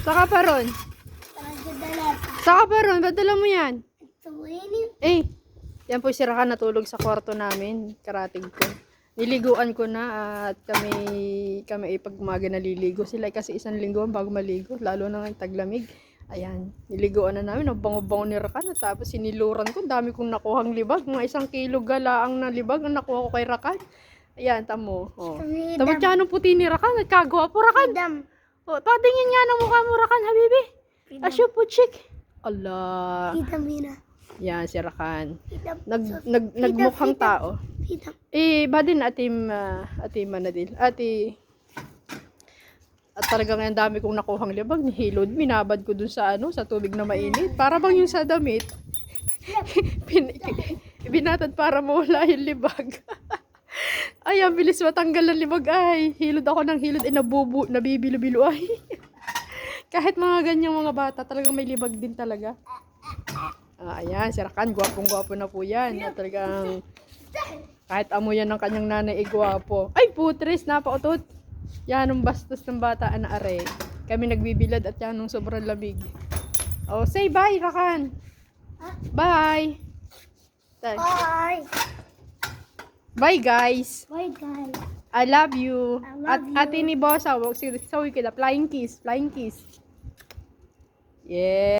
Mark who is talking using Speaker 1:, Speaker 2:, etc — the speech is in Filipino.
Speaker 1: Saka pa ron. Saka pa ron. Ba't dala mo yan? Eh. Yan po si Rakan natulog sa kwarto namin. Karating ko. Niliguan ko na at kami ay pag umaga naliligo. Sila kasi isang lingguan bago maligo. Lalo na ng taglamig. Ayan. Niliguan na namin. Ang bango-bango ni Rakan. At tapos siniluran ko. Dami kong nakuhang libag. Mga 1 kilo galaang na libag ang nakuha ko kay Rakan. Ayan, tamo. Oh. Tamo siya anong puti ni Rakan. Nagkagawa po Rakan. Oh, patingin nga ng mukha mo Rakan, habibi. Asyo po chick. Allah. Yan, si Rakan. Nagmukhang tao. Badin atim manadil. At talagang ang dami kong nakuhang libag. Nihilod, binabad ko dun sa sa tubig na mainit. Para bang yung sa damit. Binatad para mawala yung libag. Ay, ang bilis matanggal ng libag. Ay, hilod ako ng hilod. Nabibilo-bilo ay. Kahit mga ganyang mga bata, talagang may libag din talaga. Ayan, si Rakan, gwapong-gwapo na po yan. Talagang, kahit amoyan ng kanyang nanay, gwapo. Ay, putres, napautot. Yan, ang bastos ng bata, na are. Kami nagbibilad at yan, nung sobrang labig. Oh, say bye, Rakan. Bye.
Speaker 2: Bye.
Speaker 1: Bye, guys.
Speaker 2: Bye, guys.
Speaker 1: I love you.
Speaker 2: I love you.
Speaker 1: Ate ni Bosa, sawi kita, flying kiss. Yeah.